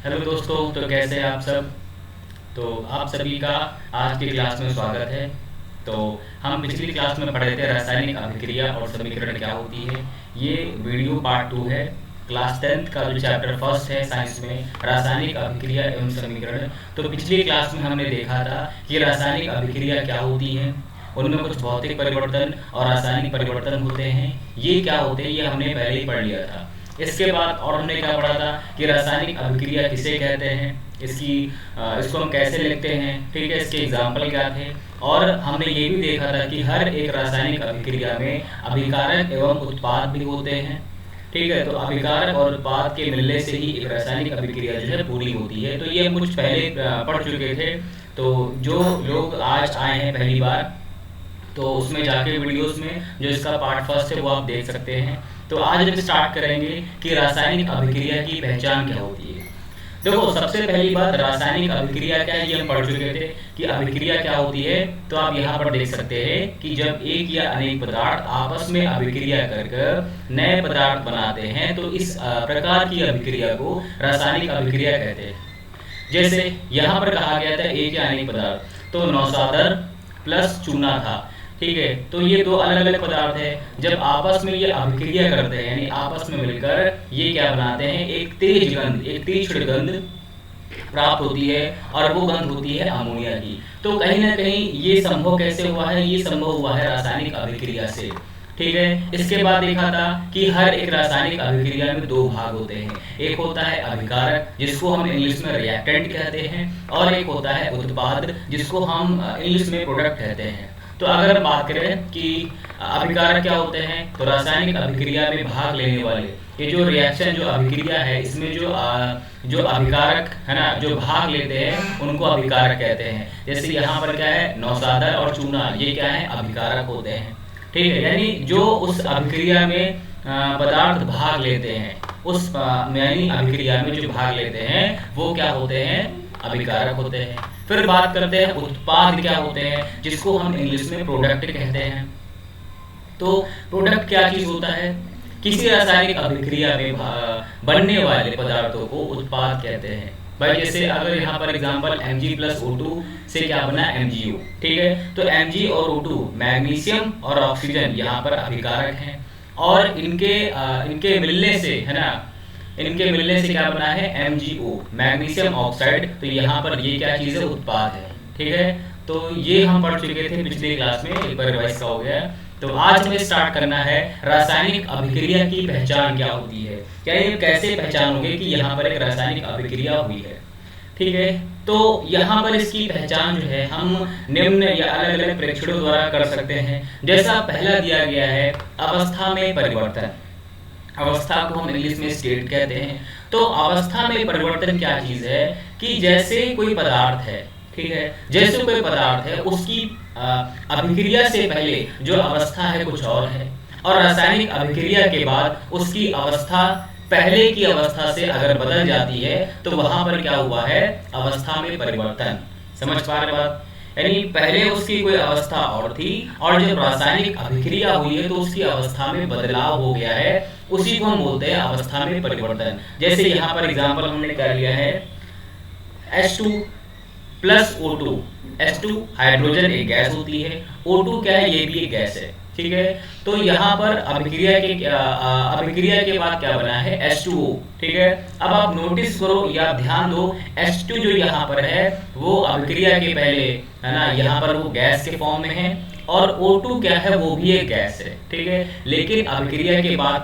Hello दोस्तों, तो कैसे हैं आप सब। तो आप सभी का आज की क्लास में स्वागत है। तो हम पिछली क्लास में पढ़े थे रासायनिक अभिक्रिया और समीकरण क्या होती है। ये वीडियो पार्ट 2 है। क्लास 10th का जो चैप्टर फर्स्ट है साइंस में, रासायनिक अभिक्रिया एवं समीकरण। तो पिछली क्लास में हमने देखा था कि रासायनिक अभिक्रिया क्या होती है, उनमें कुछ भौतिक परिवर्तन और रासायनिक परिवर्तन होते हैं। ये क्या होते हैं ये हमने पहले ही पढ़ लिया था। इसके बाद और हमने क्या पढ़ा था कि रासायनिक अभिक्रिया किसे कहते हैं, इसको हम कैसे लिखते हैं, ठीक है, इसके एग्जाम्पल क्या थे। और हमने ये भी देखा था कि हर एक रासायनिक अभिक्रिया में अभिकारक एवं उत्पाद भी होते हैं, ठीक है। तो अभिकारक और उत्पाद के मिलने से ही एक रासायनिक अभिक्रिया जो है पूरी होती है। तो ये हम कुछ पहले पढ़ चुके थे। तो जो लोग आज आए हैं पहली बार, तो उसमें जाके वीडियोस में जो इसका पार्ट फर्स्ट है वो आप देख सकते हैं। तो आज हम स्टार्ट करेंगे कि रासायनिक अभिक्रिया की पहचान क्या होती है। देखो, सबसे पहली बात, रासायनिक अभिक्रिया क्या है ये हम पढ़ चुके थे कि अभिक्रिया क्या होती है। तो आप यहाँ पर देख सकते हैं कि जब एक या अनेक पदार्थ आपस में अभिक्रिया कर नए पदार्थ बनाते हैं तो इस प्रकार की अभिक्रिया को रासायनिक अभिक्रिया कहते हैं। जैसे यहाँ पर कहा गया था एक या अनेक पदार्थ, तो नौसादर प्लस चूना था, ठीक है। तो ये दो अलग अलग पदार्थ है, जब आपस में ये अभिक्रिया करते हैं यानी आपस में मिलकर ये क्या बनाते हैं, एक तेज गंध, एक तीक्ष्ण गंध प्राप्त होती है और वो गंध होती है अमोनिया की। तो कहीं ना कहीं ये संभव कैसे हुआ है, ये संभव हुआ है रासायनिक अभिक्रिया से, ठीक है। इसके बाद देखा था कि हर एक रासायनिक अभिक्रिया में दो भाग होते हैं। एक होता है अभिकारक, जिसको हम इंग्लिश में रिएक्टेंट कहते हैं, और एक होता है उत्पाद, जिसको हम इंग्लिश में प्रोडक्ट कहते हैं। तो अगर हम बात करें कि अभिकारक क्या होते हैं, तो रासायनिक अभिक्रिया में भाग लेने वाले, ये जो रिएक्शन जो अभिक्रिया है इसमें जो अभिकारक है ना, जो भाग लेते हैं उनको अभिकारक कहते हैं। जैसे यहाँ पर क्या है, नौसादर और चूना, ये क्या है, अभिकारक होते हैं, ठीक है। यानी जो उस अभिक्रिया में पदार्थ भाग लेते हैं, उस यानी अभिक्रिया में जो भाग लेते हैं वो क्या होते हैं, अभिकारक होते हैं। फिर बात करते हैं उत्पाद क्या होते हैं, जिसको हम इंग्लिश में प्रोडक्ट कहते हैं। तो प्रोडक्ट क्या चीज होता है, किसी रासायनिक अभिक्रिया में बनने वाले पदार्थों को उत्पाद कहते हैं। भाई जैसे अगर यहाँ पर एग्जांपल Mg+O2 से क्या बना, MgO, ठीक है। तो Mg और O2 मैग्नीशियम और ऑक्सीजन यहाँ पर अभिकारक हैं, और इनके मिलने से है ना, इनके मिलने से क्या बना है, MgO, मैग्नीशियम ऑक्साइड। तो यहाँ पर ये क्या चीज है, उत्पाद है, ठीक है। तो ये हम पढ़ चुके थे पिछली क्लास में, एक बार रिवाइज का हो गया। तो आज हमें स्टार्ट करना है रासायनिक अभिक्रिया की पहचान क्या होती है, क्या ये कैसे पहचानोगे कि यहाँ पर एक रासायनिक अभिक्रिया हुई है, ठीक है। तो यहाँ पर इसकी पहचान जो है हम निम्न या अलग अलग प्रेक्षणों द्वारा कर सकते हैं। जैसा पहला दिया गया है, अवस्था में परिवर्तन। अवस्था को हम इंग्लिश में स्टेट कहते हैं। तो अवस्था में परिवर्तन क्या चीज है कि जैसे कोई पदार्थ है, ठीक है, जैसे कोई पदार्थ है उसकी अभिक्रिया से पहले जो अवस्था है कुछ और है, और रासायनिक अभिक्रिया के बाद उसकी अवस्था पहले की अवस्था से अगर बदल जाती है तो वहां पर क्या हुआ है, अवस्था में परिवर्तन। समझ पा रहे बात, यानी पहले उसकी कोई अवस्था और थी और जब रासायनिक अभिक्रिया हुई है तो उसकी अवस्था में बदलाव हो गया है, उसी को हम बोलते हैं अवस्था में परिवर्तन। जैसे यहाँ पर एग्जांपल हमने कर लिया है H2+O2। H2 हाइड्रोजन एक गैस होती है, O2 क्या है, ये भी एक गैस है, ठीक है। तो यहाँ पर अभिक्रिया के बाद क्या बना है, H2O, ठीक है। अब आप नोटिस करो या ध्यान दो, H2 जो यहाँ पर है वो अभिक्रिया के पहले है ना, यहाँ पर वो गैस के फॉर्म में है, और O2 क्या है, वो भी एक गैस है, ठीक है। लेकिन अभिक्रिया के बाद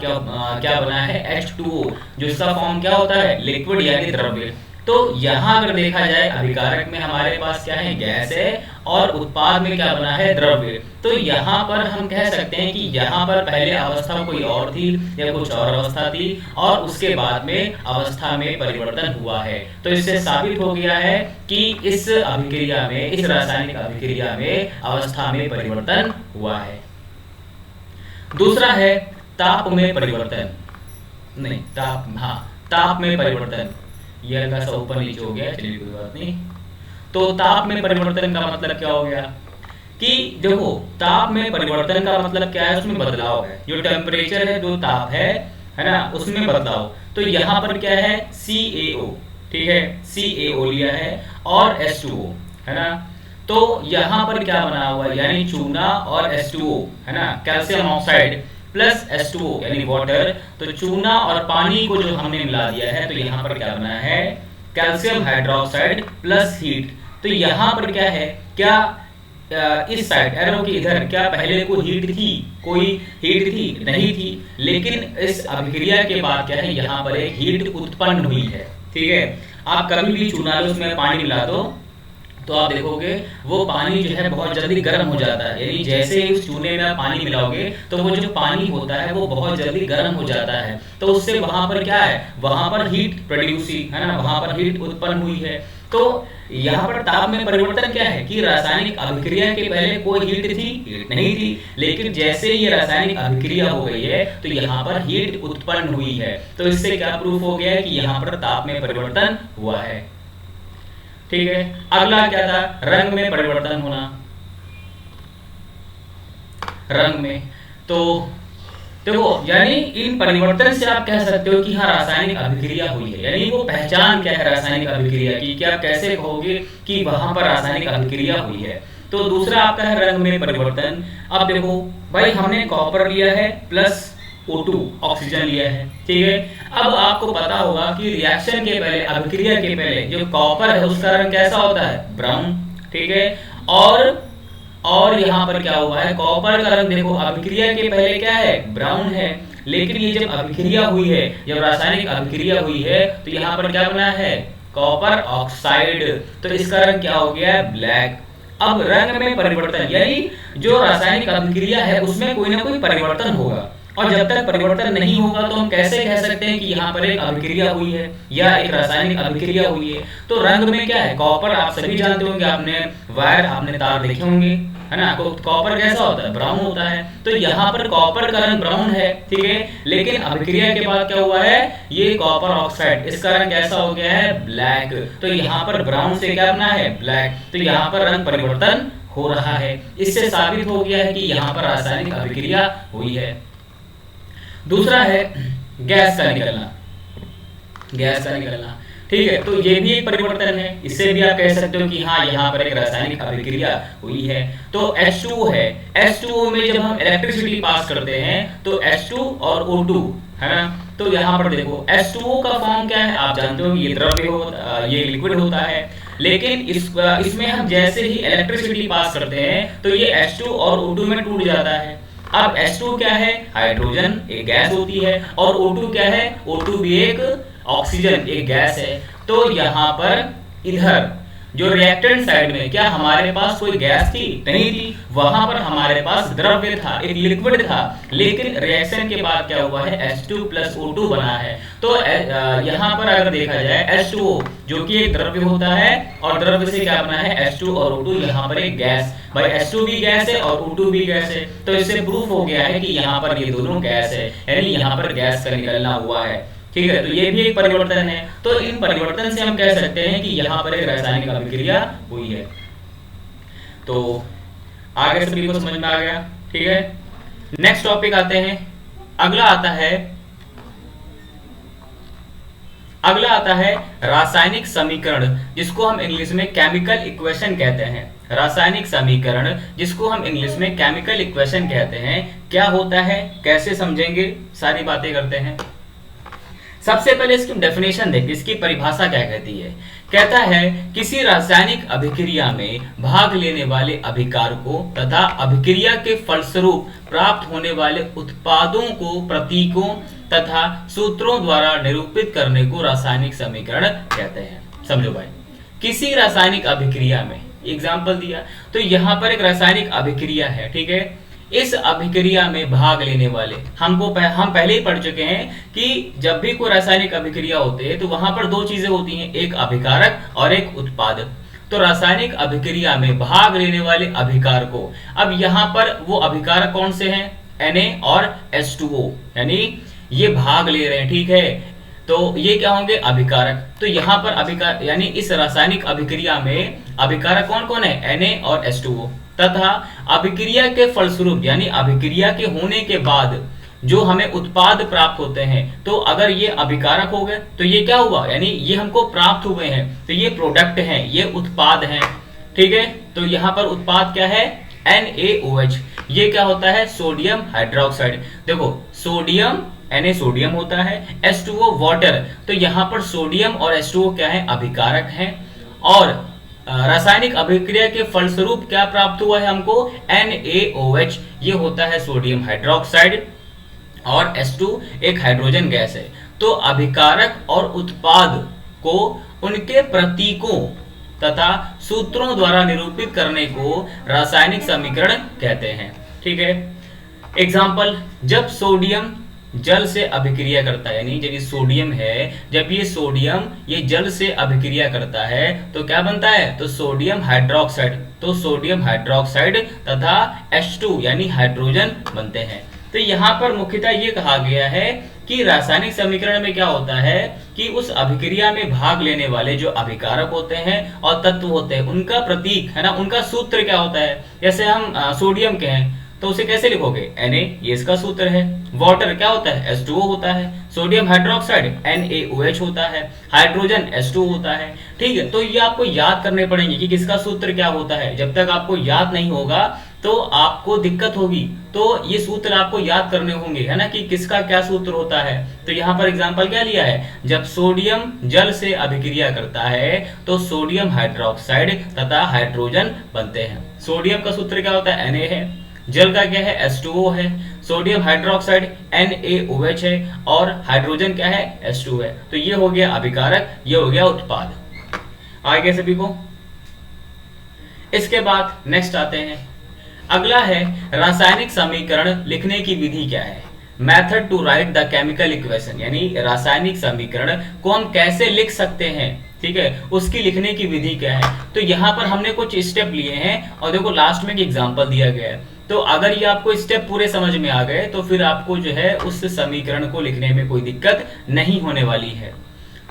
क्या बना है, H2O, जो इसका फॉर्म क्या होता है, लिक्विड यानी द्रव्य। तो यहाँ अगर देखा जाए अभिकारक में हमारे पास क्या है, गैस है, और उत्पाद में क्या बना है, द्रव्य। तो यहाँ पर हम कह सकते हैं कि यहाँ पर पहले अवस्था कोई और थी या कुछ और अवस्था थी, और उसके बाद में अवस्था में परिवर्तन हुआ है। तो इससे साबित हो गया है कि इस अभिक्रिया में, इस रासायनिक अभिक्रिया में अवस्था में परिवर्तन हुआ है। दूसरा है ताप में परिवर्तन, नहीं ताप में परिवर्तन। ये हल्का सा ऊपर नीचे हो गया, चलिए कोई बात नहीं। तो ताप में परिवर्तन का मतलब क्या हो गया कि देखो, ताप में परिवर्तन का मतलब क्या है, उसमें बदलाव है। जो टेम्परेचर है, जो ताप है ना, उसमें बदलाव। तो यहाँ पर क्या है, CaO, ठीक है, CaO लिया है और H2O, है ना। तो यहाँ पर क्या बना हुआ है, यानी चूना और H2O, है ना, कैल्शियम ऑक्साइड प्लस H2O यानी वाटर। तो चूना और पानी को जो हमने मिला दिया है, तो यहाँ पर क्या बना है, कैल्शियम हाइड्रोक्साइड प्लस हीट। तो यहाँ पर क्या है, क्या इस साइड एरो के इधर क्या पहले कोई हीट थी, कोई हीट थी नहीं थी, लेकिन इस अभिक्रिया के बाद क्या है, यहाँ पर एक हीट उत्पन्न हुई है। ठीक है, आप कभी भी चूना लो, उसमें पानी मिला दो तो आप देखोगे वो पानी जो है बहुत जल्दी गर्म हो जाता है। यानी जैसे ही उस चूने में आप पानी मिलाओगे तो वो जो पानी होता है वो बहुत जल्दी गर्म हो जाता है। तो उससे वहां पर क्या है, वहां पर हीट प्रोड्यूस हुई, है ना, वहां पर हीट उत्पन्न हुई है। तो यहाँ पर ताप में परिवर्तन क्या है कि रासायनिक अभिक्रिया के पहले कोई हीट थी, हीट नहीं थी, लेकिन जैसे ये रासायनिक अभिक्रिया हो गई है तो यहाँ पर हीट उत्पन्न हुई है। तो इससे क्या प्रूफ हो गया है कि यहाँ पर ताप में परिवर्तन हुआ है। ठीक है, अगला क्या था, रंग में परिवर्तन होना। रंग में तो देखो, यानी इन परिवर्तन से आप कह सकते हो कि हाँ रासायनिक अभिक्रिया हुई है। यानी वो पहचान क्या है रासायनिक अभिक्रिया की, क्या कैसे कहोगे कि वहां पर रासायनिक अभिक्रिया हुई है। तो दूसरा आपका है रंग में परिवर्तन। अब देखो भाई, हमने कॉपर लिया है प्लस O2 ऑक्सीजन लिया है, ठीक है। अब आपको पता होगा कि रिएक्शन के पहले, अभिक्रिया के पहले जो कॉपर है उसका रंग कैसा होता है, ब्राउन, ठीक है। और यहाँ पर क्या हुआ है, कॉपर का रंग देखो अभिक्रिया के पहले क्या है, ब्राउन है, लेकिन ये जब अभिक्रिया हुई है, जब रासायनिक अभिक्रिया हुई है तो यहाँ पर क्या बना है, कॉपर ऑक्साइड। तो इसका रंग क्या हो गया है, ब्लैक। अब रंग में परिवर्तन, यानी जो रासायनिक अभिक्रिया है उसमें कोई ना कोई परिवर्तन होगा, और जब तक परिवर्तन नहीं होगा तो हम कैसे कह सकते हैं कि यहाँ पर एक अभिक्रिया हुई है या एक रासायनिक अभिक्रिया हुई है। तो रंग में क्या है, कॉपर आप सभी जानते होंगे, आपने वायर, आपने तार देखे होंगे, है ना। कॉपर कैसा होता है, ब्राउन होता है। तो यहाँ पर कॉपर का रंग ब्राउन है, ठीक है, लेकिन अभिक्रिया के बाद क्या हुआ है, ये कॉपर ऑक्साइड, इसका रंग कैसा हो गया है, ब्लैक। तो यहाँ पर ब्राउन से क्या बना है, ब्लैक। तो यहाँ पर रंग परिवर्तन हो रहा है। इससे साबित हो गया है कि यहाँ पर रासायनिक अभिक्रिया हुई है। दूसरा है गैस का निकलना, गैस का निकलना, ठीक है। तो ये भी एक परिवर्तन है, इससे भी आप कह सकते हो कि हाँ यहाँ पर एक रासायनिक अभिक्रिया हुई है। तो H2O है, H2O में जब हम इलेक्ट्रिसिटी पास करते हैं तो H2 और O2, है ना। तो यहाँ पर देखो H2O का फॉर्म क्या है, आप जानते हो कि ये द्रव्य होता, ये लिक्विड होता है, लेकिन इसमें हम जैसे ही इलेक्ट्रिसिटी पास करते हैं तो ये H2 और O2 में टूट जाता है। अब H2 क्या है, हाइड्रोजन, एक गैस होती है, और O2 क्या है, O2 भी एक ऑक्सीजन, एक गैस है। तो यहाँ पर इधर जो रिएक्टेंट साइड में क्या हमारे पास कोई गैस थी, नहीं थी, वहां पर हमारे पास द्रव्य था, एक लिक्विड था, लेकिन रिएक्शन के बाद क्या हुआ है, H2 प्लस O2 बना है। तो यहाँ पर अगर देखा जाए H2O जो कि एक द्रव्य होता है, और द्रव्य से क्या बना है, H2 और O2, यहाँ पर एक गैस, भाई H2 भी गैस है और O2 भी गैस है। तो इससे प्रूफ हो गया है कि यहाँ पर ये दोनों गैस है, यानी यहाँ पर गैस का निकलना हुआ है, ठीक है। तो ये भी एक परिवर्तन है। तो इन परिवर्तन से हम कह सकते हैं कि यहाँ पर एक रासायनिक अभिक्रिया हुई है। तो आगे सभी को समझ में आ गया, ठीक है। नेक्स्ट टॉपिक आते हैं, अगला आता है रासायनिक समीकरण, जिसको हम इंग्लिश में केमिकल इक्वेशन कहते हैं। रासायनिक समीकरण जिसको हम इंग्लिश में केमिकल इक्वेशन कहते हैं, क्या होता है, कैसे समझेंगे, सारी बातें करते हैं। सबसे पहले इसकी डेफिनेशन देखिए, इसकी परिभाषा क्या कहती है। कहता है किसी रासायनिक अभिक्रिया में भाग लेने वाले अभिकारकों तथा अभिक्रिया के फलस्वरूप प्राप्त होने वाले उत्पादों को प्रतीकों तथा सूत्रों द्वारा निरूपित करने को रासायनिक समीकरण कहते हैं। समझो भाई, किसी रासायनिक अभिक्रिया में, एग्जाम्पल दिया, तो यहाँ पर एक रासायनिक अभिक्रिया है, ठीक है। इस अभिक्रिया में भाग लेने वाले, हम पहले ही पढ़ चुके हैं कि जब भी कोई रासायनिक अभिक्रिया होती है तो वहां पर दो चीजें होती हैं, एक अभिकारक और एक उत्पादक। तो रासायनिक अभिक्रिया में भाग लेने वाले अभिकारकों, अब यहाँ पर वो अभिकारक कौन से हैं, Na और H2O, यानी ये भाग ले रहे हैं, ठीक है। तो ये क्या होंगे, अभिकारक। तो यहाँ पर अभिकारक यानी इस रासायनिक अभिक्रिया में अभिकारक कौन कौन है, Na और H2O, तथा अभिक्रिया के फलस्वरूप यानी अभिक्रिया के होने के बाद जो हमें उत्पाद प्राप्त होते हैं, तो अगर ये अभिकारक हो गए तो ये क्या हुआ, यानी ये हमको प्राप्त हुए हैं, तो ये प्रोडक्ट हैं, ये उत्पाद हैं। ठीक है, तो यहाँ पर उत्पाद क्या है, NaOH। ये क्या होता है, सोडियम हाइड्रोक्साइड। देखो सोडियम, Na सोडियम होता है, H2O वाटर, तो यहाँ पर सोडियम और H2O क्या है, अभिकारक हैं। और रासायनिक अभिक्रिया के फलस्वरूप क्या प्राप्त हुआ है हमको, NaOH, ये होता है सोडियम हाइड्रोक्साइड, और H2 एक हाइड्रोजन गैस है। तो अभिकारक और उत्पाद को उनके प्रतीकों तथा सूत्रों द्वारा निरूपित करने को रासायनिक समीकरण कहते हैं। ठीक है, एग्जाम्पल, जब सोडियम जल से अभिक्रिया करता है, यानी जब ये सोडियम है, जब ये सोडियम ये जल से अभिक्रिया करता है तो क्या बनता है, तो सोडियम हाइड्रोक्साइड, तो सोडियम हाइड्रोक्साइड तथा H2 यानी हाइड्रोजन बनते हैं। तो यहाँ पर मुख्यतः ये कहा गया है कि रासायनिक समीकरण में क्या होता है कि उस अभिक्रिया में भाग लेने वाले जो अभिकारक होते हैं और तत्व होते हैं, उनका प्रतीक है ना, उनका सूत्र क्या होता है। जैसे हम सोडियम के हैं तो उसे कैसे लिखोगे, Na, ये इसका सूत्र है। वाटर क्या होता है, H2O होता है। सोडियम हाइड्रोक्साइड NaOH होता है। हाइड्रोजन H2 होता है। ठीक है, तो ये आपको याद करने पड़ेंगे कि किसका सूत्र क्या होता है। जब तक आपको याद नहीं होगा तो आपको दिक्कत होगी, तो ये सूत्र आपको याद करने होंगे, है ना, कि किसका क्या सूत्र होता है। तो यहाँ पर एग्जांपल क्या लिया है, जब सोडियम जल से अभिक्रिया करता है तो सोडियम हाइड्रोक्साइड तथा हाइड्रोजन बनते हैं। सोडियम का सूत्र क्या होता है, Na है। जल का क्या है, H2O है। सोडियम हाइड्रोक्साइड NaOH है, और हाइड्रोजन क्या है, H2 है। तो ये हो गया अभिकारक, ये हो गया उत्पाद। आगे सभी को, इसके बाद नेक्स्ट आते हैं, अगला है रासायनिक समीकरण लिखने की विधि क्या है। Method to write the chemical equation, यानी रासायनिक समीकरण को हम कैसे लिख सकते हैं। ठीक है, उसकी लिखने की विधि क्या है। तो यहाँ पर हमने कुछ स्टेप लिए हैं और देखो लास्ट में एक एग्जांपल दिया गया है। तो अगर ये आपको स्टेप पूरे समझ में आ गए तो फिर आपको जो है उस समीकरण को लिखने में कोई दिक्कत नहीं होने वाली है।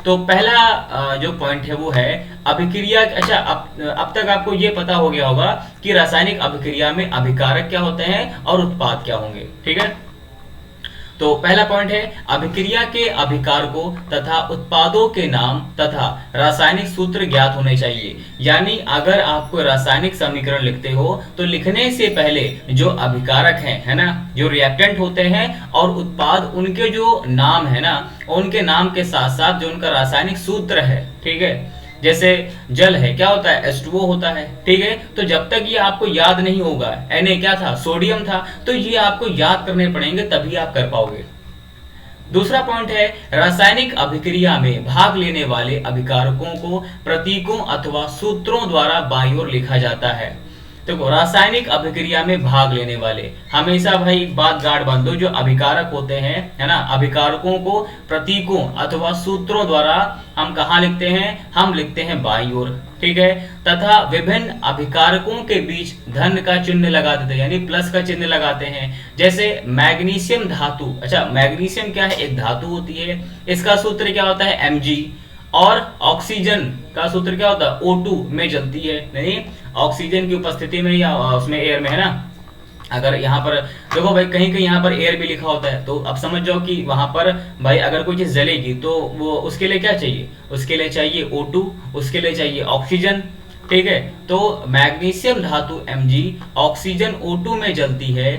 तो पहला जो पॉइंट है वो है अभिक्रिया। अच्छा, अब तक आपको ये पता हो गया होगा कि रासायनिक अभिक्रिया में अभिकारक क्या होते हैं और उत्पाद क्या होंगे। ठीक है, तो पहला पॉइंट है अभिक्रिया के अभिकारकों तथा उत्पादों के नाम तथा रासायनिक सूत्र ज्ञात होने चाहिए। यानी अगर आपको रासायनिक समीकरण लिखते हो तो लिखने से पहले जो अभिकारक हैं, है ना, जो रिएक्टेंट होते हैं, और उत्पाद, उनके जो नाम है ना, उनके नाम के साथ साथ जो उनका रासायनिक सूत्र है। ठीक है, जैसे जल है, क्या होता है, H2O होता है। ठीक है, तो जब तक ये आपको याद नहीं होगा, Na क्या था, सोडियम था, तो ये आपको याद करने पड़ेंगे, तभी आप कर पाओगे। दूसरा पॉइंट है रासायनिक अभिक्रिया में भाग लेने वाले अभिकारकों को प्रतीकों अथवा सूत्रों द्वारा बाईं ओर लिखा जाता है। देखो, रासायनिक अभिक्रिया में भाग लेने वाले, हमेशा भाई एक बात गाढ़ बांधो, जो अभिकारक होते हैं, है ना, अभिकारकों को प्रतीकों अथवा सूत्रों द्वारा हम कहाँ लिखते हैं, हम लिखते हैं बाईं ओर। ठीक है, तथा विभिन्न अभिकारकों के बीच धन का चिन्ह लगा देते हैं, यानी प्लस का चिन्ह लगाते हैं। जैसे मैग्नीशियम धातु, अच्छा मैग्नीशियम क्या है, एक धातु होती है, इसका सूत्र क्या होता है, Mg। और ऑक्सीजन का सूत्र क्या होता है, O2 में जलती है, नहीं ऑक्सीजन की उपस्थिति में या उसमें एयर में, है ना। अगर यहाँ पर देखो भाई, कहीं कहीं यहाँ पर एयर भी लिखा होता है, तो अब समझ जाओ कि वहां पर भाई अगर कोई चीज जलेगी तो वो उसके लिए क्या चाहिए, उसके लिए चाहिए O2, उसके लिए चाहिए ऑक्सीजन। ठीक है, तो मैग्नीशियम धातु Mg ऑक्सीजन O2 में जलती है।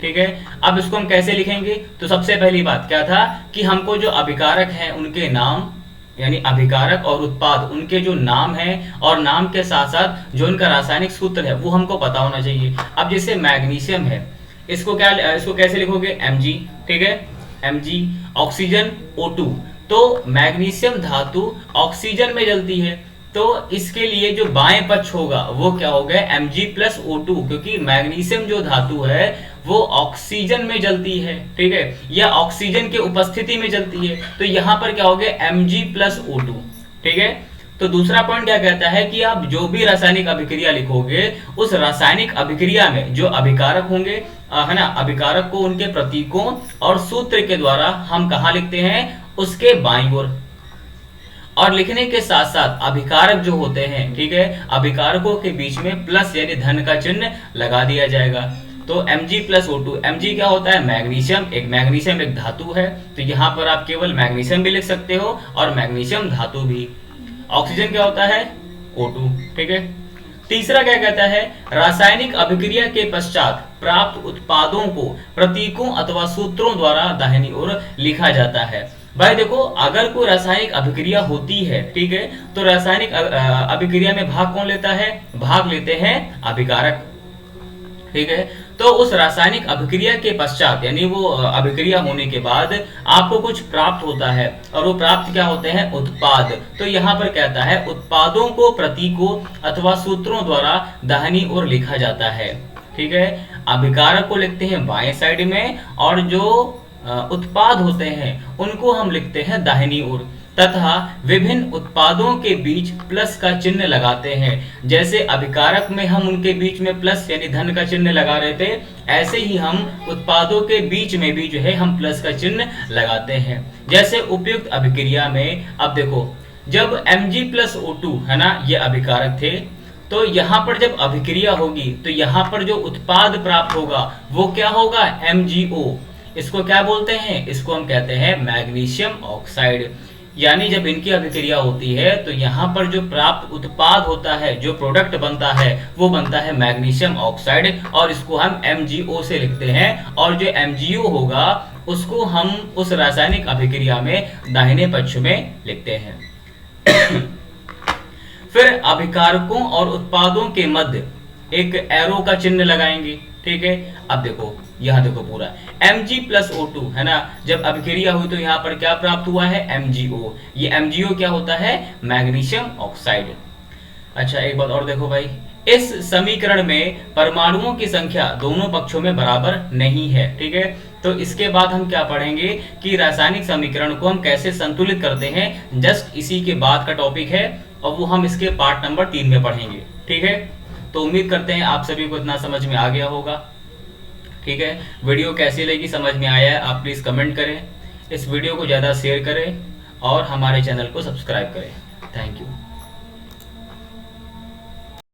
ठीक है, अब इसको हम कैसे लिखेंगे, तो सबसे पहली बात क्या था कि हमको जो अभिकारक हैं उनके नाम, यानी अभिकारक और उत्पाद, उनके जो नाम है और नाम के साथ साथ जो उनका रासायनिक सूत्र है वो हमको पता होना चाहिए। अब जैसे मैग्नीशियम है, इसको कैसे लिखोगे, Mg। ठीक है, Mg ऑक्सीजन O2, तो मैग्नीशियम धातु ऑक्सीजन में जलती है, तो इसके लिए जो बाएं पक्ष होगा वो क्या होगा, Mg प्लस O2, क्योंकि मैग्नीशियम जो धातु है वो ऑक्सीजन में जलती है। ठीक है, या ऑक्सीजन के उपस्थिति में जलती है, तो यहाँ पर क्या हो गया, Mg प्लस O2। ठीक है, तो दूसरा पॉइंट क्या कहता है कि आप जो भी रासायनिक अभिक्रिया लिखोगे, उस रासायनिक अभिक्रिया में जो अभिकारक होंगे, है ना, अभिकारक को उनके प्रतीकों और सूत्र के द्वारा हम कहाँ लिखते हैं, उसके बाईं ओर। और लिखने के साथ साथ अभिकारक जो होते हैं, ठीक है, अभिकारकों के बीच में प्लस यानी धन का चिन्ह लगा दिया जाएगा। तो Mg+O2, Mg क्या होता है? मैग्नीशियम, मैग्नीशियम एक धातु है, तो यहाँ पर आप केवल मैग्नीशियम भी लिख सकते हो और मैग्नीशियम धातु भी। ऑक्सीजन क्या होता है? O2, ठीक है। तीसरा क्या कहता है? रासायनिक अभिक्रिया के पश्चात प्राप्त उत्पादों को प्रतीकों अथवा सूत्रों द्वारा दाहिनी ओर लिखा जाता है। भाई देखो, अगर कोई रासायनिक अभिक्रिया होती है, ठीक है, तो रासायनिक अभिक्रिया में भाग कौन लेता है? भाग लेते हैं अभिकारक, ठीक है। तो उस रासायनिक अभिक्रिया के पश्चात, यानी वो अभिक्रिया होने के बाद आपको कुछ प्राप्त होता है, और वो प्राप्त क्या होते हैं? उत्पाद। तो यहाँ पर कहता है उत्पादों को प्रतीकों अथवा सूत्रों द्वारा दाहिनी ओर लिखा जाता है, ठीक है। अभिकारक को लिखते हैं बाएं साइड में, और जो उत्पाद होते हैं उनको हम लिखते हैं दाहिनी ओर, तथा विभिन्न उत्पादों के बीच प्लस का चिन्ह लगाते हैं। जैसे अभिकारक में हम उनके बीच में प्लस यानी धन का चिन्ह लगा रहे थे, ऐसे ही हम उत्पादों के बीच में भी जो है हम प्लस का चिन्ह लगाते हैं। जैसे उपयुक्त अभिक्रिया में, अब देखो, जब Mg+O2 है ना, ये अभिकारक थे, तो यहाँ पर जब अभिक्रिया होगी तो यहाँ पर जो उत्पाद प्राप्त होगा वो क्या होगा? MgO। इसको क्या बोलते हैं? इसको हम कहते हैं मैग्नीशियम ऑक्साइड। यानी जब इनकी अभिक्रिया होती है तो यहाँ पर जो प्राप्त उत्पाद होता है, जो प्रोडक्ट बनता है, वो बनता है मैग्नीशियम ऑक्साइड, और इसको हम MgO से लिखते हैं। और जो MgO होगा उसको हम उस रासायनिक अभिक्रिया में दाहिने पक्ष में लिखते हैं। फिर अभिकारकों और उत्पादों के मध्य एक एरो का चिन्ह लगाएंगे, ठीक है। अब देखो, यहाँ देखो पूरा Mg+O2 है ना, जब अभिक्रिया हुई तो यहाँ पर क्या प्राप्त हुआ है? MgO। ये MgO क्या होता है? Magnesium oxide. अच्छा, एक बात और देखो भाई, इस समीकरण में परमाणुओं की संख्या दोनों पक्षों में बराबर नहीं है, ठीक है। तो इसके बाद हम क्या पढ़ेंगे कि रासायनिक समीकरण को हम कैसे संतुलित करते हैं, जस्ट इसी के बाद का टॉपिक है, और वो हम इसके पार्ट नंबर 3 में पढ़ेंगे, ठीक है। तो उम्मीद करते हैं आप सभी को इतना समझ में आ गया होगा, ठीक है। वीडियो कैसी लगी, समझ में आया है, आप प्लीज़ कमेंट करें, इस वीडियो को ज़्यादा शेयर करें और हमारे चैनल को सब्सक्राइब करें। Thank you.